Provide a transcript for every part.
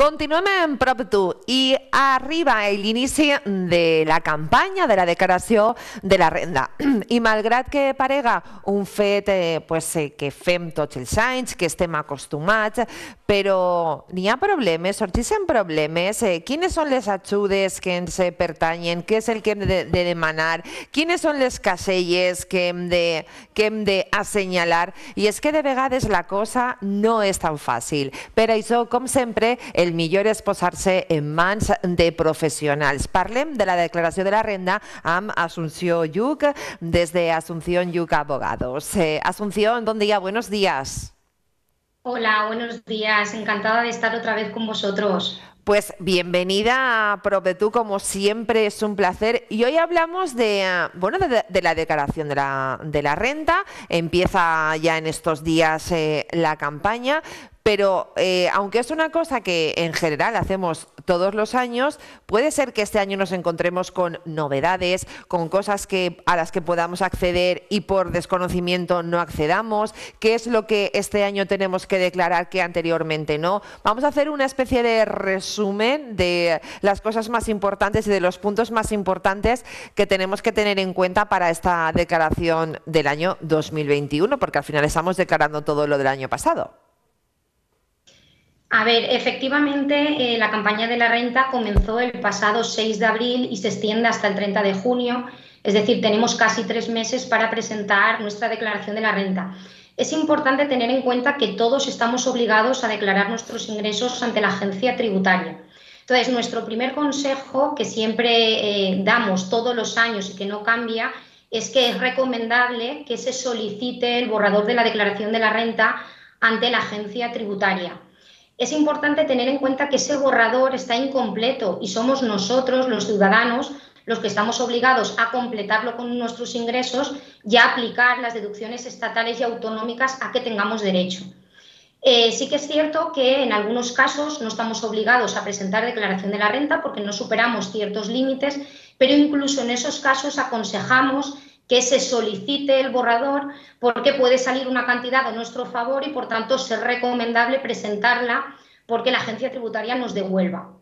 Continuem en prop tu i arriba l'inici de la campanya de la declaració de la renda. I malgrat que parega un fet que fem tots els anys, que estem acostumats, però n'hi ha problemes, sorgeixen problemes. Quines són les ajudes que ens pertanyen? Què és el que hem de demanar? Quines són les caselles que hem d'assenyalar? I és que de vegades la cosa no és tan fàcil. Per això, com sempre, el millor és posar-se en mans de professionals. Parlem de la declaració de la renda amb Asunción Lluc, des de Asunción Lluc Abogados. Asunción, bon dia, buenos días. Hola, buenos días. Encantada de estar otra vez con vosotros. Pues bienvenida a ProPetú, como siempre es un placer. Y hoy hablamos de la declaración de la renta. Empieza ya en estos días la campaña. Pero aunque es una cosa que en general hacemos todos los años, puede ser que este año nos encontremos con novedades, con cosas a las que podamos acceder y por desconocimiento no accedamos. ¿Qué es lo que este año tenemos que declarar que anteriormente no? Vamos a hacer una especie de resumen de las cosas más importantes y de los puntos más importantes que tenemos que tener en cuenta para esta declaración del año 2021, porque al final estamos declarando todo lo del año pasado. A ver, efectivamente, la campaña de la renta comenzó el pasado 6 de abril y se extiende hasta el 30 de junio, es decir, tenemos casi 3 meses para presentar nuestra declaración de la renta. Es importante tener en cuenta que todos estamos obligados a declarar nuestros ingresos ante la agencia tributaria. Entonces, nuestro primer consejo, que siempre damos todos los años y que no cambia, es que es recomendable que se solicite el borrador de la declaración de la renta ante la agencia tributaria. Es importante tener en cuenta que ese borrador está incompleto y somos nosotros, los ciudadanos, los que estamos obligados a completarlo con nuestros ingresos y a aplicar las deducciones estatales y autonómicas a que tengamos derecho. Sí que es cierto que en algunos casos no estamos obligados a presentar declaración de la renta porque no superamos ciertos límites, pero incluso en esos casos aconsejamos que se solicite el borrador porque puede salir una cantidad a nuestro favor y por tanto ser recomendable presentarla porque la agencia tributaria nos devuelva.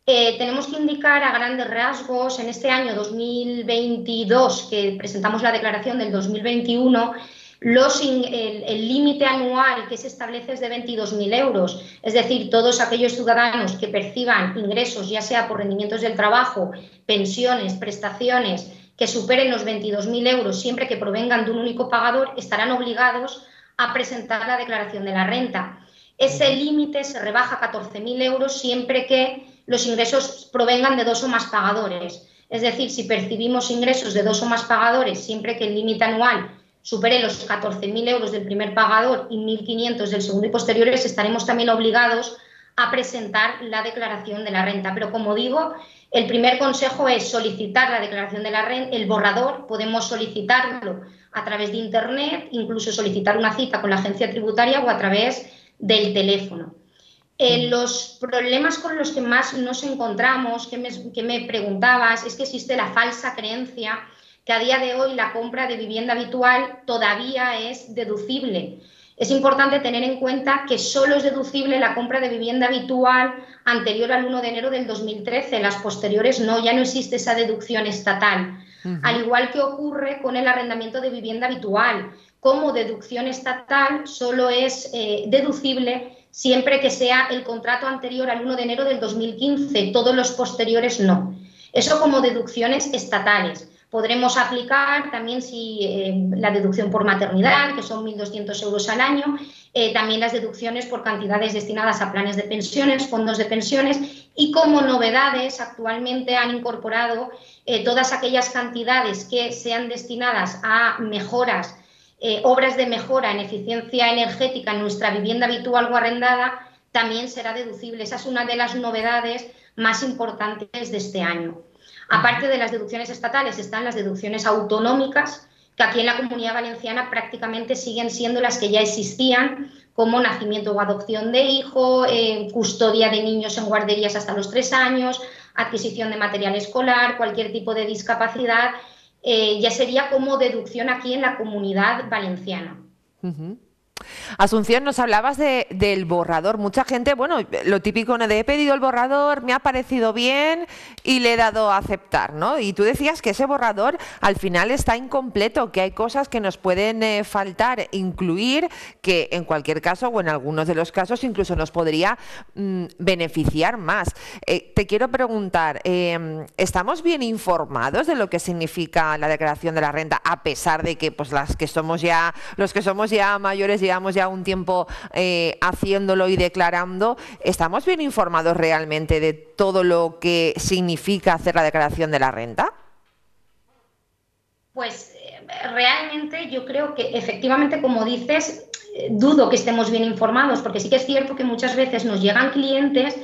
Tenemos que indicar a grandes rasgos en este año 2022 que presentamos la declaración del 2021 el límite anual que se establece es de 22.000 euros, es decir, todos aquellos ciudadanos que perciban ingresos, ya sea por rendimientos del trabajo, pensiones, prestaciones, que superen los 22.000 euros siempre que provengan de un único pagador, estarán obligados a presentar la declaración de la renta. Ese límite se rebaja a 14.000 euros siempre que los ingresos provengan de 2 o más pagadores. Es decir, si percibimos ingresos de 2 o más pagadores, siempre que el límite anual supere los 14.000 euros del primer pagador y 1.500 del segundo y posteriores, estaremos también obligados a presentar la declaración de la renta. Pero como digo, el primer consejo es solicitar la declaración de la renta, el borrador, podemos solicitarlo a través de internet, incluso solicitar una cita con la agencia tributaria o a través del teléfono. Los problemas con los que más nos encontramos, que me preguntabas, es que existe la falsa creencia que a día de hoy la compra de vivienda habitual todavía es deducible. Es importante tener en cuenta que solo es deducible la compra de vivienda habitual anterior al 1 de enero del 2013. Las posteriores no, ya no existe esa deducción estatal. Al igual que ocurre con el arrendamiento de vivienda habitual. Como deducción estatal solo es deducible siempre que sea el contrato anterior al 1 de enero del 2015. Todos los posteriores no. Eso como deducciones estatales. Podremos aplicar también la deducción por maternidad, que son 1.200 euros al año, también las deducciones por cantidades destinadas a planes de pensiones, fondos de pensiones y como novedades actualmente han incorporado todas aquellas cantidades que sean destinadas a mejoras, obras de mejora en eficiencia energética en nuestra vivienda habitual o arrendada, también será deducible. Esa es una de las novedades más importantes de este año. Aparte de las deducciones estatales están las deducciones autonómicas, que aquí en la Comunidad Valenciana prácticamente siguen siendo las que ya existían, como nacimiento o adopción de hijo, custodia de niños en guarderías hasta los 3 años, adquisición de material escolar, cualquier tipo de discapacidad, ya sería como deducción aquí en la Comunidad Valenciana. Asunción, nos hablabas del borrador. Mucha gente, bueno, lo típico, ¿no? De he pedido el borrador, me ha parecido bien y le he dado a aceptar, ¿no? Y tú decías que ese borrador al final está incompleto, que hay cosas que nos pueden faltar, incluir, que en cualquier caso o en algunos de los casos incluso nos podría beneficiar más. Te quiero preguntar, ¿estamos bien informados de lo que significa la declaración de la renta, a pesar de que pues los que somos ya mayores llevamos ya un tiempo haciéndolo y declarando? ¿Estamos bien informados realmente de todo lo que significa hacer la declaración de la renta? Pues realmente yo creo que efectivamente, como dices, dudo que estemos bien informados, porque sí que es cierto que muchas veces nos llegan clientes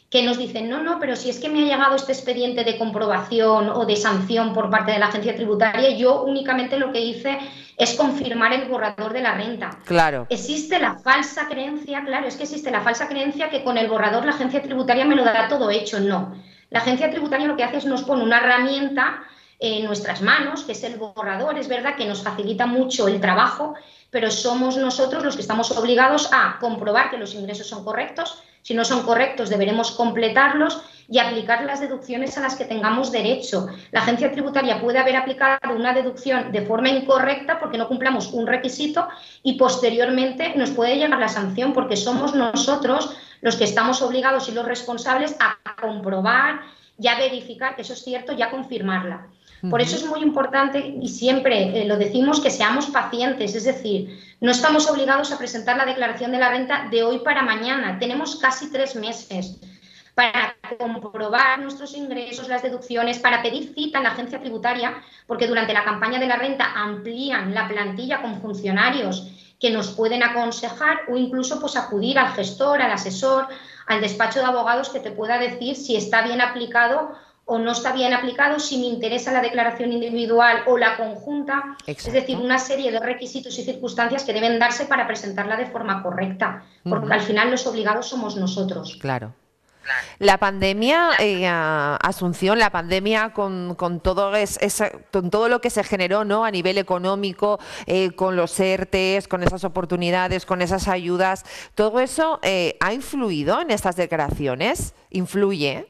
que nos dicen, no, no, pero si es que me ha llegado este expediente de comprobación o de sanción por parte de la agencia tributaria, yo únicamente lo que hice es confirmar el borrador de la renta. Claro. Existe la falsa creencia, claro, es que existe la falsa creencia que con el borrador la agencia tributaria me lo dará todo hecho. No. La agencia tributaria lo que hace es nos pone una herramienta en nuestras manos, que es el borrador. Es verdad que nos facilita mucho el trabajo, pero somos nosotros los que estamos obligados a comprobar que los ingresos son correctos. Si no son correctos, deberemos completarlos y aplicar las deducciones a las que tengamos derecho. La agencia tributaria puede haber aplicado una deducción de forma incorrecta porque no cumplamos un requisito y posteriormente nos puede llegar la sanción, porque somos nosotros los que estamos obligados y los responsables a comprobar y a verificar que eso es cierto y a confirmarla. Por eso es muy importante, y siempre lo decimos, que seamos pacientes, es decir, no estamos obligados a presentar la declaración de la renta de hoy para mañana. Tenemos casi 3 meses para comprobar nuestros ingresos, las deducciones, para pedir cita en la agencia tributaria, porque durante la campaña de la renta amplían la plantilla con funcionarios que nos pueden aconsejar, o incluso pues acudir al gestor, al asesor, al despacho de abogados que te pueda decir si está bien aplicado o no está bien aplicado, si me interesa la declaración individual o la conjunta. Exacto. Es decir, una serie de requisitos y circunstancias que deben darse para presentarla de forma correcta, porque al final los obligados somos nosotros. Claro. La pandemia, Asunción, la pandemia con todo lo que se generó, ¿no?, a nivel económico, con los ERTEs, con esas oportunidades, con esas ayudas, ¿todo eso ha influido en estas declaraciones? ¿Influye?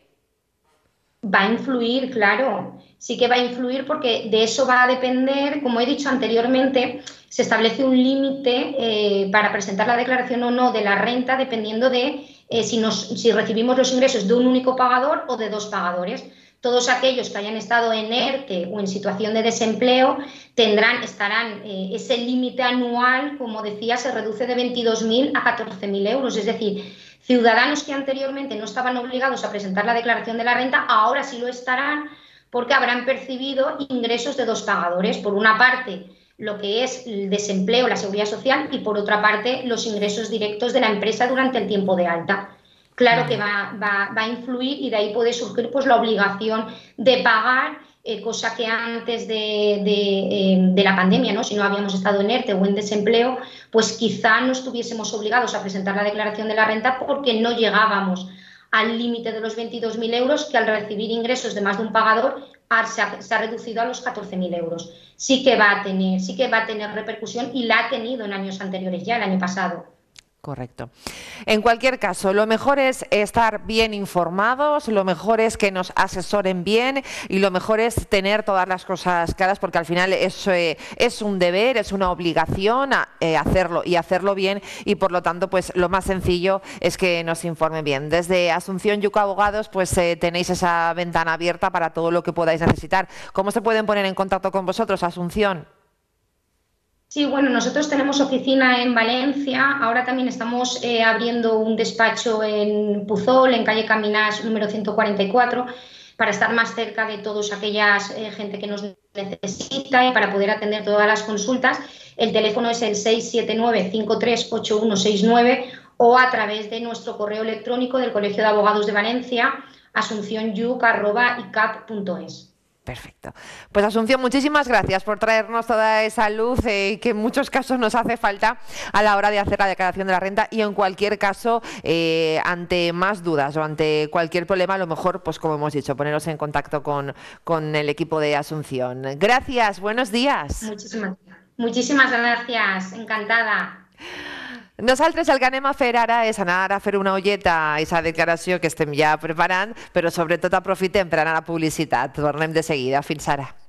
Va a influir, claro, sí que va a influir, porque de eso va a depender, como he dicho anteriormente, se establece un límite para presentar la declaración o no de la renta, dependiendo de si recibimos los ingresos de un único pagador o de 2 pagadores. Todos aquellos que hayan estado en ERTE o en situación de desempleo estarán ese límite anual, como decía, se reduce de 22.000 a 14.000 euros, es decir, ciudadanos que anteriormente no estaban obligados a presentar la declaración de la renta, ahora sí lo estarán, porque habrán percibido ingresos de 2 pagadores. Por una parte, lo que es el desempleo, la seguridad social, y por otra parte, los ingresos directos de la empresa durante el tiempo de alta. Claro que va a influir, y de ahí puede surgir pues la obligación de pagar, cosa que antes de la pandemia, ¿no?, si no habíamos estado en ERTE o en desempleo, pues quizá no estuviésemos obligados a presentar la declaración de la renta, porque no llegábamos al límite de los 22.000 euros, que al recibir ingresos de más de un pagador se ha reducido a los 14.000 euros. Sí que va a tener repercusión, y la ha tenido en años anteriores, ya el año pasado. Correcto. En cualquier caso, lo mejor es estar bien informados, lo mejor es que nos asesoren bien, y lo mejor es tener todas las cosas claras, porque al final es un deber, es una obligación hacerlo, y hacerlo bien, y por lo tanto pues lo más sencillo es que nos informen bien. Desde Asunción Yuca Abogados pues tenéis esa ventana abierta para todo lo que podáis necesitar. ¿Cómo se pueden poner en contacto con vosotros, Asunción? Sí, bueno, nosotros tenemos oficina en Valencia, ahora también estamos abriendo un despacho en Puzol, en calle Caminás número 144, para estar más cerca de toda aquella gente que nos necesita, y para poder atender todas las consultas. El teléfono es el 679-538169, o a través de nuestro correo electrónico del Colegio de Abogados de Valencia, asuncionyuc@icap.es. Perfecto. Pues Asunción, muchísimas gracias por traernos toda esa luz que en muchos casos nos hace falta a la hora de hacer la declaración de la renta, y en cualquier caso, ante más dudas o ante cualquier problema, a lo mejor, pues como hemos dicho, poneros en contacto con el equipo de Asunción. Gracias, buenos días. Muchísimas gracias, encantada. Nosaltres el que anem a fer ara és anar a fer una ulleta a aquesta declaració que estem ja preparant, però sobretot aprofitem per anar a la publicitat. Tornem de seguida. Fins ara.